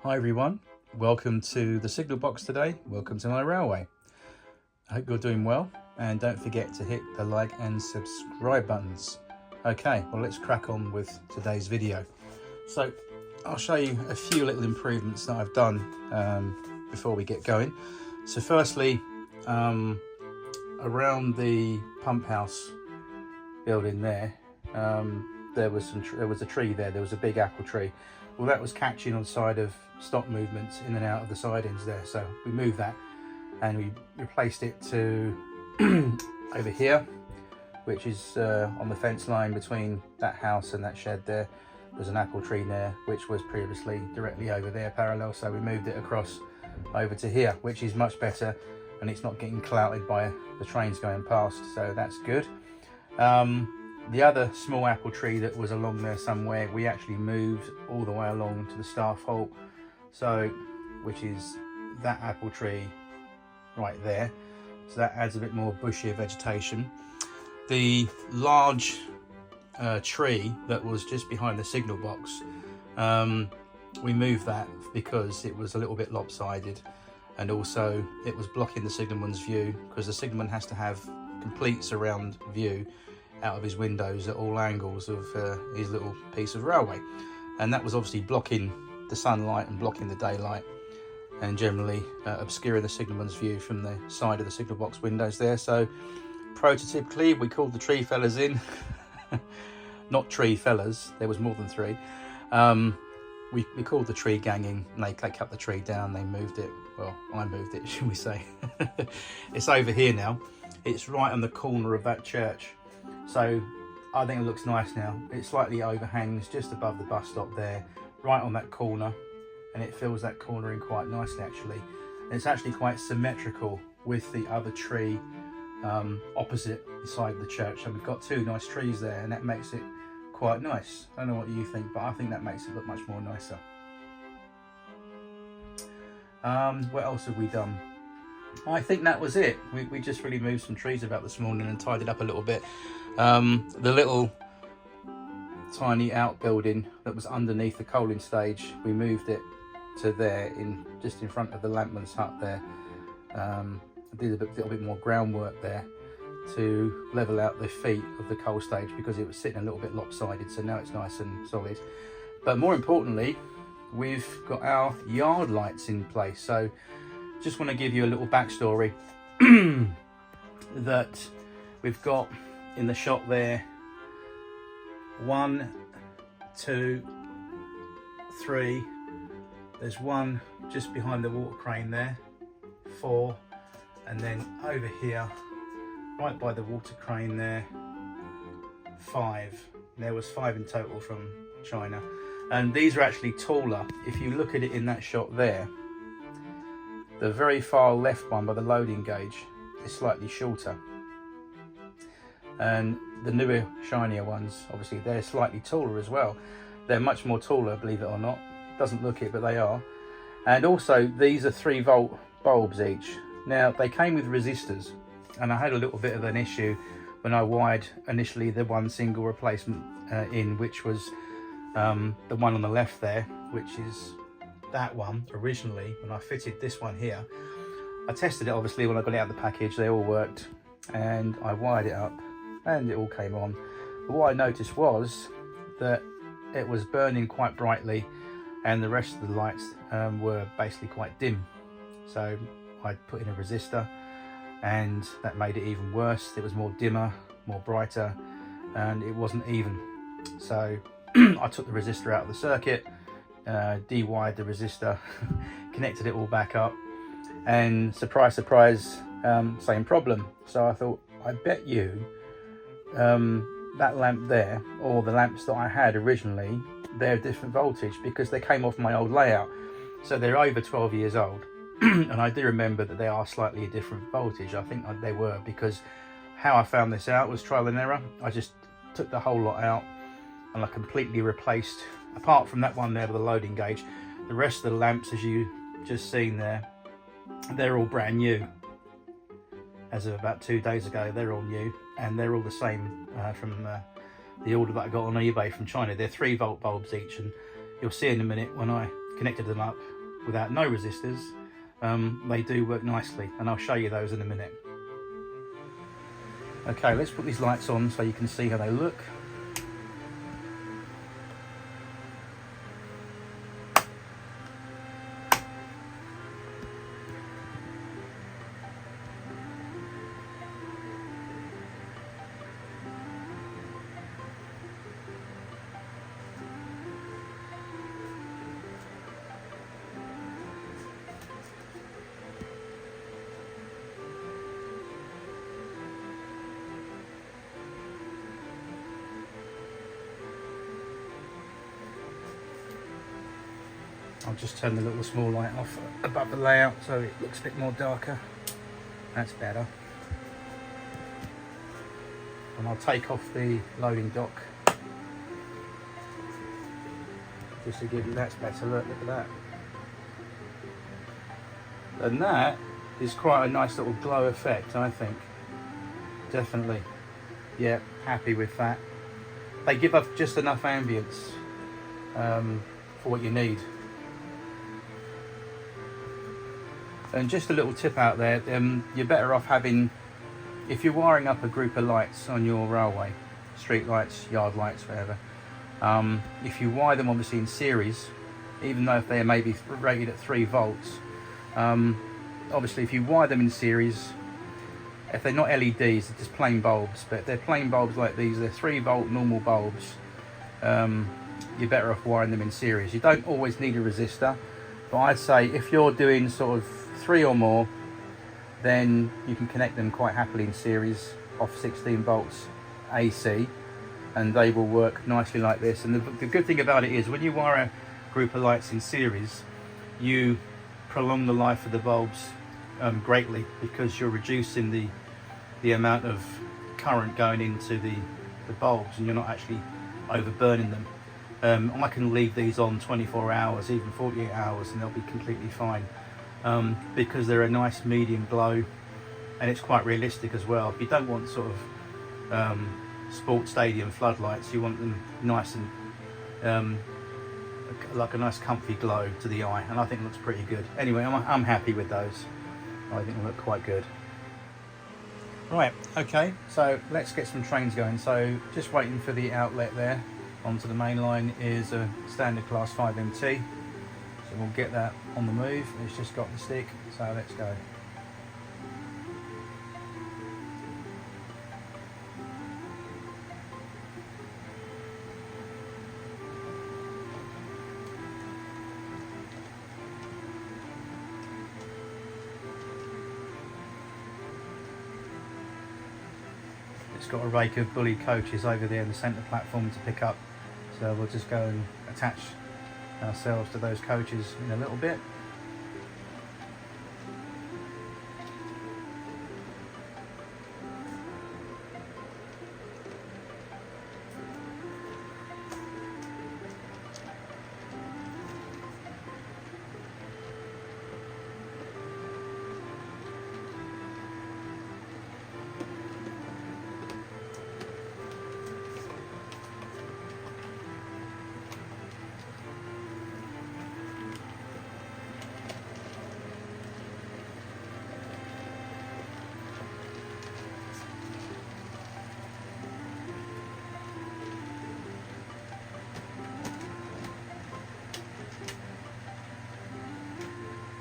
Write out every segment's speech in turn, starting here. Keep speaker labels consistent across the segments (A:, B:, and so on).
A: Hi everyone, welcome to the signal box today. Welcome to my railway. I hope you're doing well, and don't forget to hit the like and subscribe buttons. Okay, well let's crack on with today's video. So I'll show you a few little improvements that I've done before we get going. So firstly, around the pump house building there, there was a tree there. There was a big apple tree. Well, that was catching on side of stock movements in and out of the sidings there, so we moved that and we replaced it to over here, which is on the fence line between that house and that shed. There was an apple tree there which was previously directly over there parallel, so we moved it across over to here, which is much better, and it's not getting clouted by the trains going past, so that's good. The other small apple tree that was along there somewhere, we actually moved all the way along to the staff halt, so which is that apple tree right there, so that adds a bit more bushy vegetation. The large tree that was just behind the signal box, we moved that because it was a little bit lopsided, and also it was blocking the signalman's view, because the signalman has to have complete surround view out of his windows at all angles of his little piece of railway, and that was obviously blocking the sunlight and blocking the daylight, and generally obscuring the signalman's view from the side of the signal box windows there. So prototypically we called the tree fellas in not tree fellas, there was more than three. We called the tree gang in, and they cut the tree down, they moved it, well, I moved it, should we say. It's over here now, it's right on the corner of that church. So I think it looks nice now. It slightly overhangs just above the bus stop there, right on that corner, and it fills that corner in quite nicely actually. And it's actually quite symmetrical with the other tree opposite side of the church. So we've got two nice trees there, and that makes it quite nice. I don't know what you think, but I think that makes it look much more nicer. What else have we done? I think that was it. We just really moved some trees about this morning and tidied up a little bit. The little tiny outbuilding that was underneath the coaling stage, we moved it to there, just in front of the lampman's hut there. I did a little bit more groundwork there to level out the feet of the coal stage, because it was sitting a little bit lopsided, so now it's nice and solid. But more importantly, we've got our yard lights in place. So just want to give you a little backstory that we've got in the shop there. 1, 2, 3. There's one just behind the water crane there. 4, and then over here, right by the water crane there, 5. There was 5 in total from China, and these are actually taller. If you look at it in that shot there, the very far left one by the loading gauge is slightly shorter, and the newer, shinier ones, obviously they're slightly taller as well. They're much more taller, believe it or not. Doesn't look it, but they are. And also these are 3-volt bulbs each. Now they came with resistors, and I had a little bit of an issue when I wired initially the one single replacement in, which was the one on the left there, which is that one originally. When I fitted this one here, I tested it obviously when I got it out of the package, they all worked, and I wired it up and it all came on. But what I noticed was that it was burning quite brightly, and the rest of the lights were basically quite dim. So I put in a resistor, and that made it even worse. It was more dimmer, more brighter, and it wasn't even. So I took the resistor out of the circuit, de-wired the resistor, connected it all back up, and surprise surprise, same problem. So I thought, I bet you that lamp there, or the lamps that I had originally, they're different voltage, because they came off my old layout, so they're over 12 years old. And I do remember that they are slightly a different voltage. I think they were, because how I found this out was trial and error. I just took the whole lot out and I completely replaced, apart from that one there with the loading gauge, the rest of the lamps, as you just seen there, they're all brand new. As of about 2 days ago, they're all new, and they're all the same from the order that I got on eBay from China. They're 3-volt bulbs each, and you'll see in a minute when I connected them up without no resistors, they do work nicely, and I'll show you those in a minute. Okay, let's put these lights on so you can see how they look. I'll just turn the little small light off above the layout so it looks a bit more darker. That's better. And I'll take off the loading dock just to give you, that's better, look at that. And that is quite a nice little glow effect, I think. Definitely. Yeah, happy with that. They give up just enough ambience for what you need. And just a little tip out there, you're better off having, if you're wiring up a group of lights on your railway, street lights, yard lights, whatever, if you wire them obviously in series, even though if they are maybe rated at 3 volts, obviously if you wire them in series, if they're not LEDs, they're just plain bulbs, but if they're plain bulbs like these, they're 3 volt normal bulbs, you're better off wiring them in series. You don't always need a resistor, but I'd say if you're doing sort of 3 or more, then you can connect them quite happily in series off 16 volts AC, and they will work nicely like this. And the good thing about it is when you wire a group of lights in series, you prolong the life of the bulbs greatly, because you're reducing the amount of current going into the bulbs, and you're not actually overburning them. I can leave these on 24 hours, even 48 hours, and they'll be completely fine, because they're a nice medium glow, and it's quite realistic as well. If you don't want sort of sports stadium floodlights, you want them nice and like a nice comfy glow to the eye, and I think it looks pretty good. Anyway, I'm happy with those. I think they look quite good. Right, okay, so let's get some trains going. So just waiting for the outlet there onto the main line is a standard class 5 MT. So we'll get that on the move. It's just got the stick, so let's go. It's got a rake of bully coaches over there in the centre platform to pick up, so we'll just go and attach ourselves to those coaches in a little bit.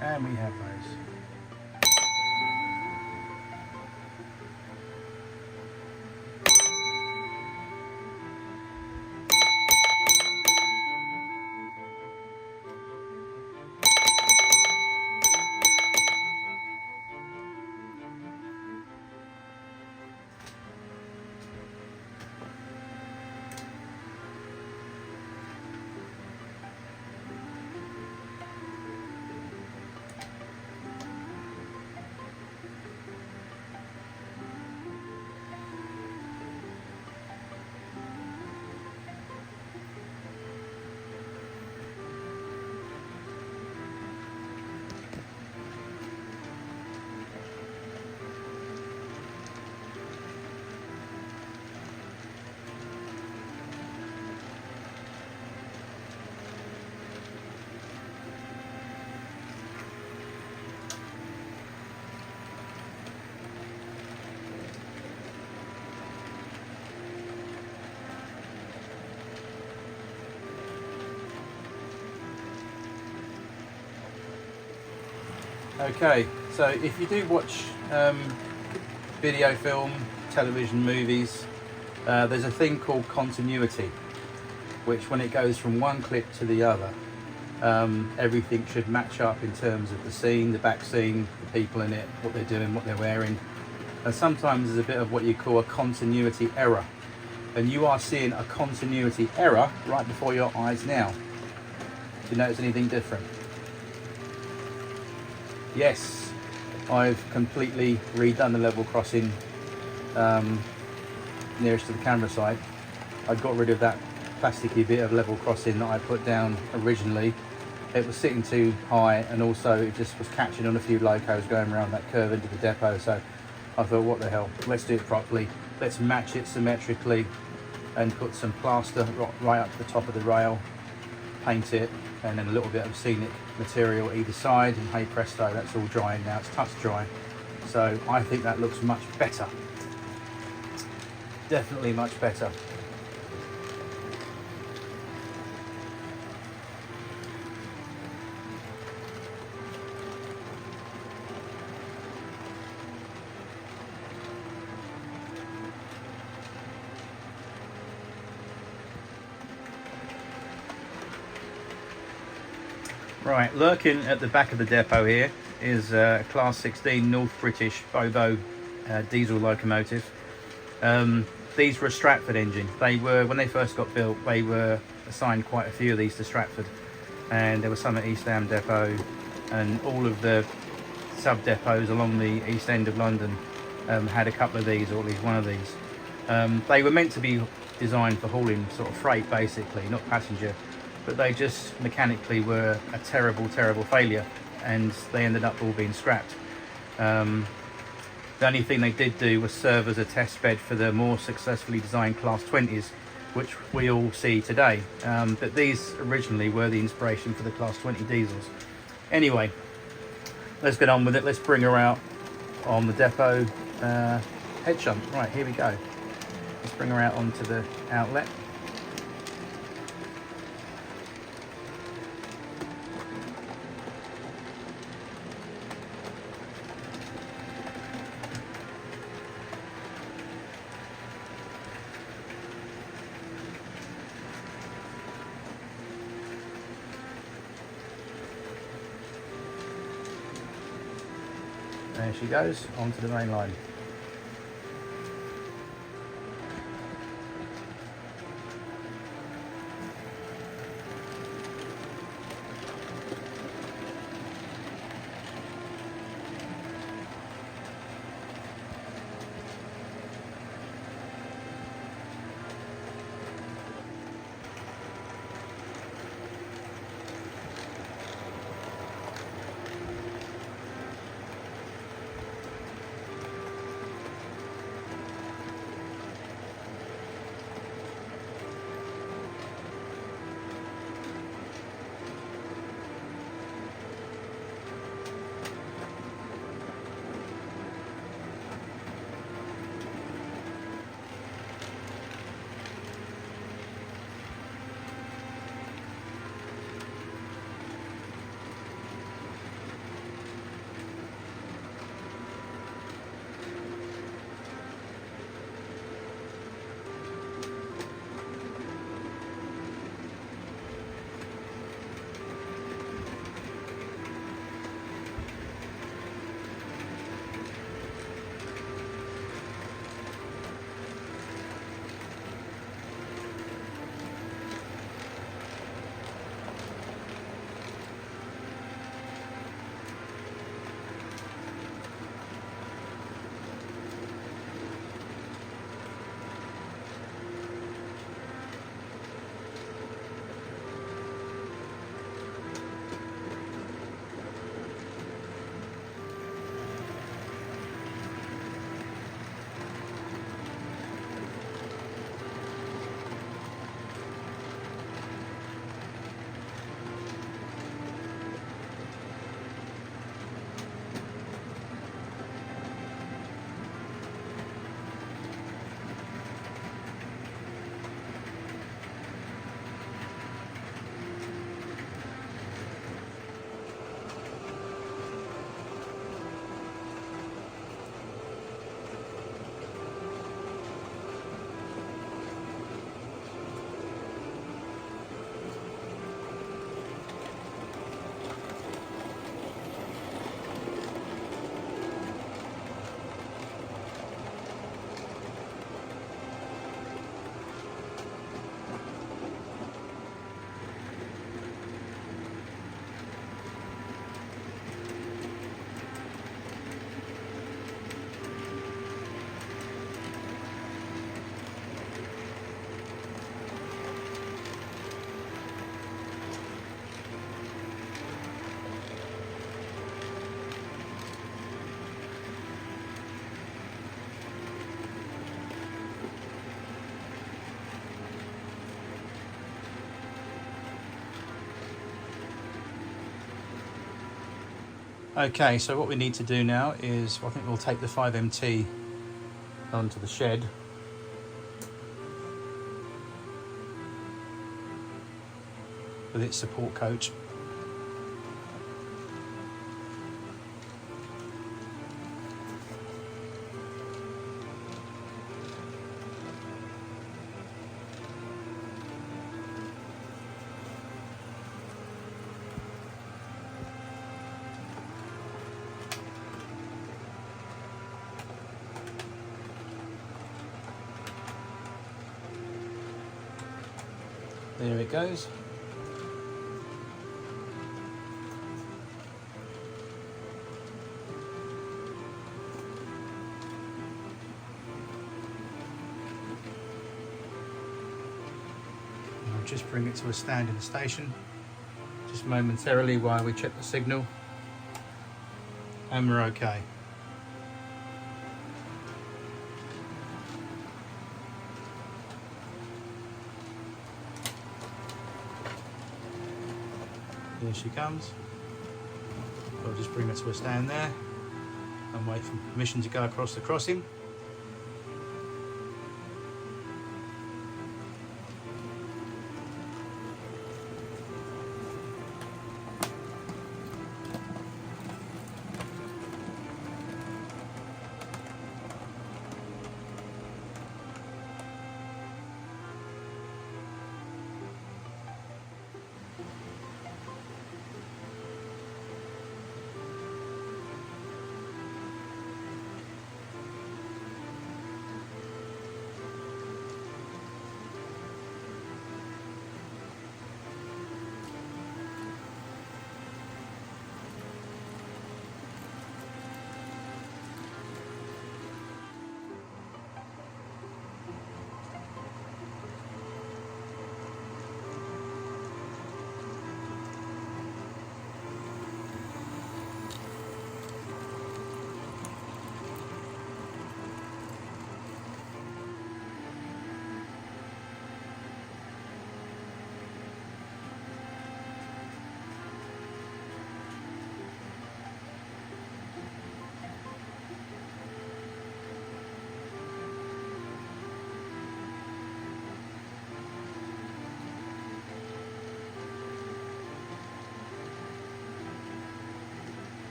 A: And we have those. Okay, so if you do watch video, film, television, movies, there's a thing called continuity, which when it goes from one clip to the other, everything should match up in terms of the scene, the back scene, the people in it, what they're doing, what they're wearing. And sometimes there's a bit of what you call a continuity error. And you are seeing a continuity error right before your eyes now. Do you notice anything different? Yes, I've completely redone the level crossing nearest to the camera side. I got rid of that plasticky bit of level crossing that I put down originally. It was sitting too high, and also it just was catching on a few locos going around that curve into the depot. So I thought, what the hell, let's do it properly. Let's match it symmetrically and put some plaster right up to the top of the rail, paint it, and then a little bit of scenic material either side, and hey presto, that's all drying now. It's touch dry. So I think that looks much better. Definitely much better. Right, lurking at the back of the depot here is a Class 16 North British Bobo diesel locomotive. These were a Stratford engine. They were, when they first got built, they were assigned quite a few of these to Stratford, and there were some at East Ham Depot, and all of the sub depots along the east end of London had a couple of these, or at least one of these. They were meant to be designed for hauling sort of freight basically, not passenger, but they just mechanically were a terrible failure, and they ended up all being scrapped. The only thing they did do was serve as a test bed for the more successfully designed Class 20s, which we all see today. But these originally were the inspiration for the Class 20 diesels. Anyway, let's get on with it. Let's bring her out on the depot head shunt. Right, here we go. Let's bring her out onto the outlet. There she goes, onto the main line. Okay, so what we need to do now is, I think we'll take the 5MT onto the shed. With its support coach. There it goes. I'll just bring it to a stand in the station, just momentarily while we check the signal, and we're okay. Here she comes. I'll just bring it to a stand there and wait for permission to go across the crossing.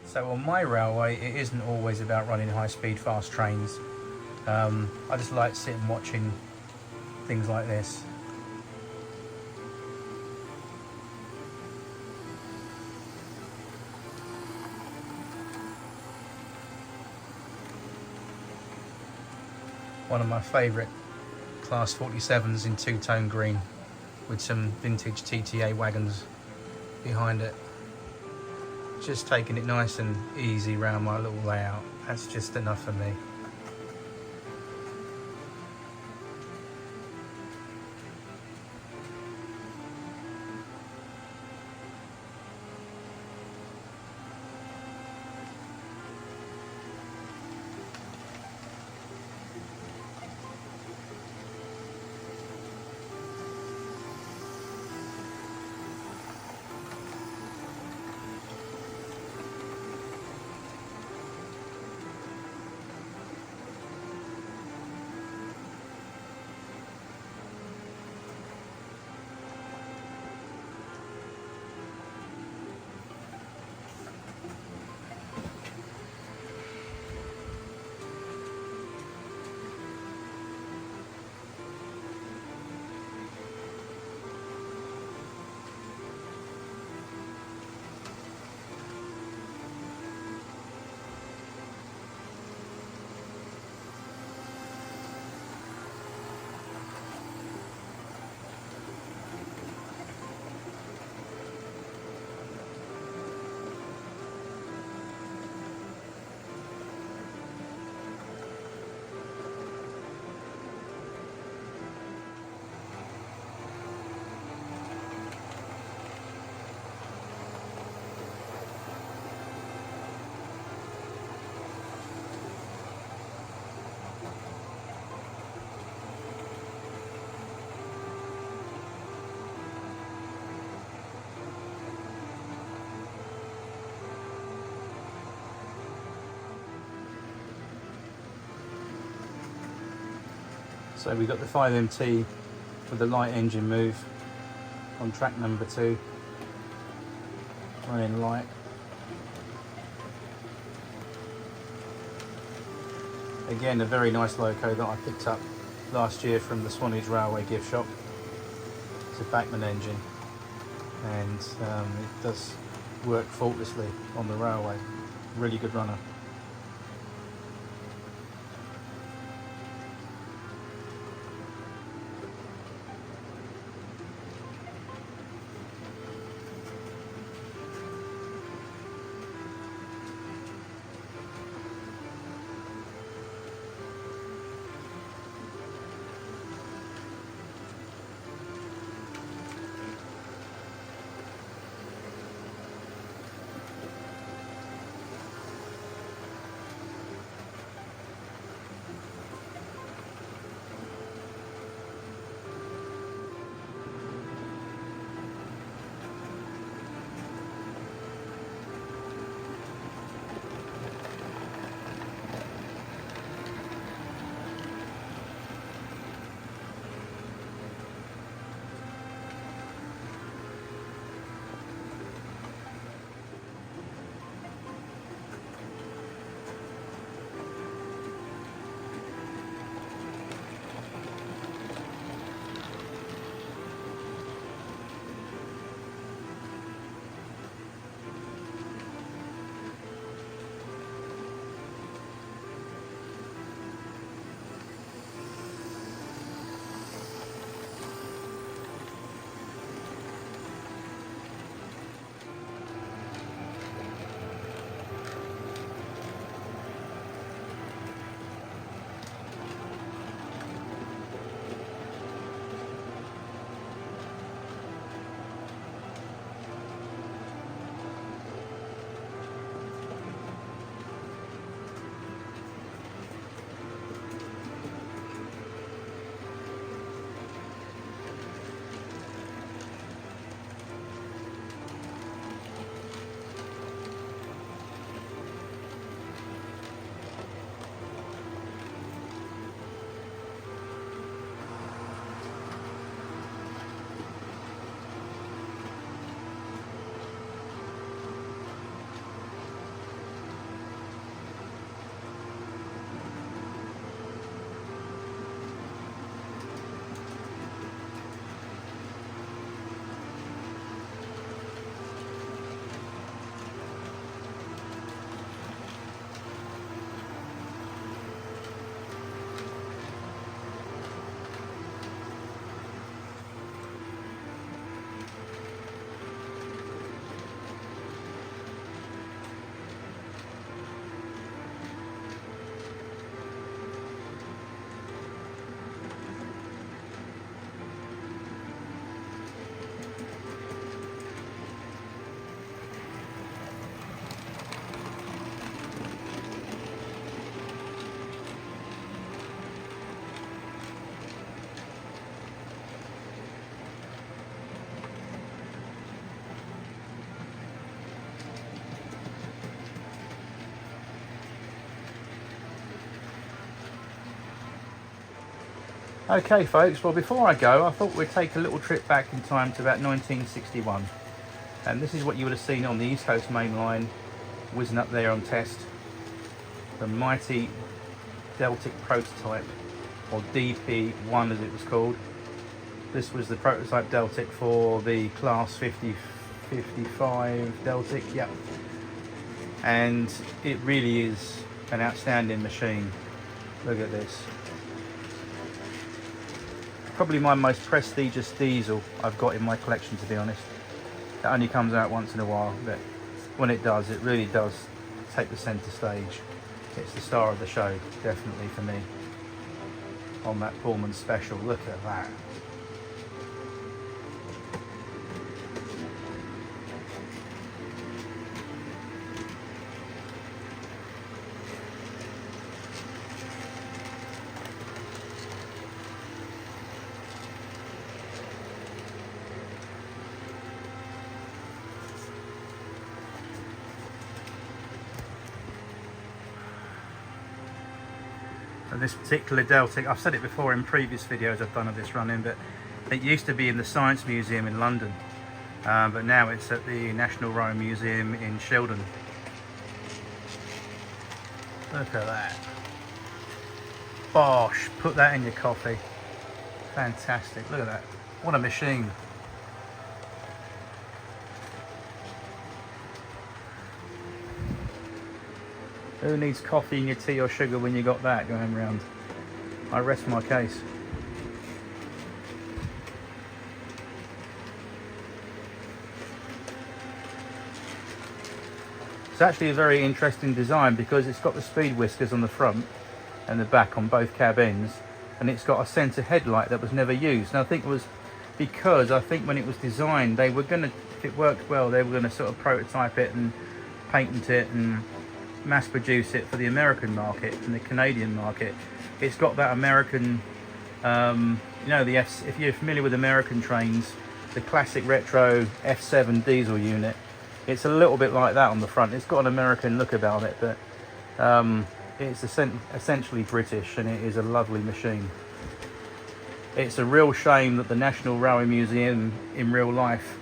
A: So on my railway, it isn't always about running high-speed, fast trains. I just like sitting watching things like this. One of my favourite Class 47s in two-tone green with some vintage TTA wagons behind it. Just taking it nice and easy around my little layout. That's just enough for me. So we've got the 5MT with the light engine move on track number 2, running light. Again, a very nice loco that I picked up last year from the Swanage Railway gift shop. It's a Bachmann engine, and it does work faultlessly on the railway. Really good runner. Okay folks, well before I go, I thought we'd take a little trip back in time to about 1961. And this is what you would have seen on the East Coast Main Line, whizzing up there on test. The mighty Deltic prototype, or DP1 as it was called. This was the prototype Deltic for the Class 55 Deltic, yep. And it really is an outstanding machine. Look at this. Probably my most prestigious diesel I've got in my collection, to be honest. It only comes out once in a while, but when it does, it really does take the centre stage. It's the star of the show, definitely for me, on that Pullman Special. Look at that. this particular Deltic, I've said it before in previous videos I've done of this running, but it used to be in the Science Museum in London, but now it's at the National Rowing Museum in Shildon. Look at that. Bosh, put that in your coffee. Fantastic, look at that. What a machine. Who needs coffee in your tea or sugar when you got that going around? I rest my case. It's actually a very interesting design because it's got the speed whiskers on the front and the back on both cab ends, and it's got a centre headlight that was never used. And I think it was because when it was designed, they were going to, if it worked well, they were going to sort of prototype it and patent it and mass produce it for the American market and the Canadian market. It's got that American, you know, if you're familiar with American trains, the classic retro F7 diesel unit, it's a little bit like that on the front. It's got an American look about it, but it's essentially British, and it is a lovely machine. It's a real shame that the National Rowing Museum in real life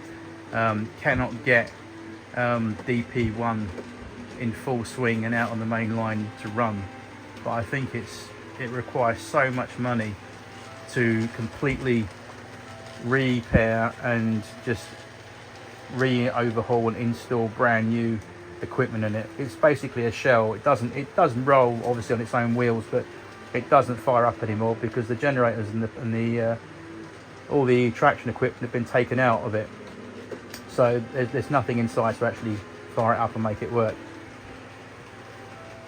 A: cannot get DP1 in full swing and out on the main line to run, but I think it requires so much money to completely repair and just overhaul and install brand new equipment in it. It's basically a shell. It doesn't roll obviously on its own wheels, but it doesn't fire up anymore because the generators and all the traction equipment have been taken out of it, so there's nothing inside to actually fire it up and make it work.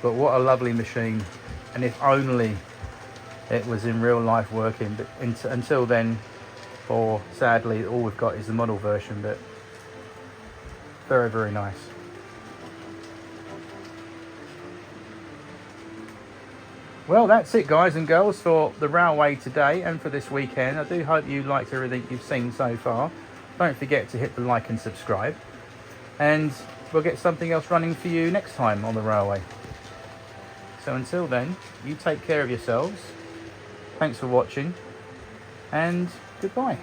A: But what a lovely machine, and if only it was in real life working. But until then, or sadly, all we've got is the model version, but very, very nice. Well, that's it guys and girls for the railway today and for this weekend. I do hope you liked everything you've seen so far. Don't forget to hit the like and subscribe, and we'll get something else running for you next time on the railway. So until then, you take care of yourselves. Thanks for watching, and goodbye.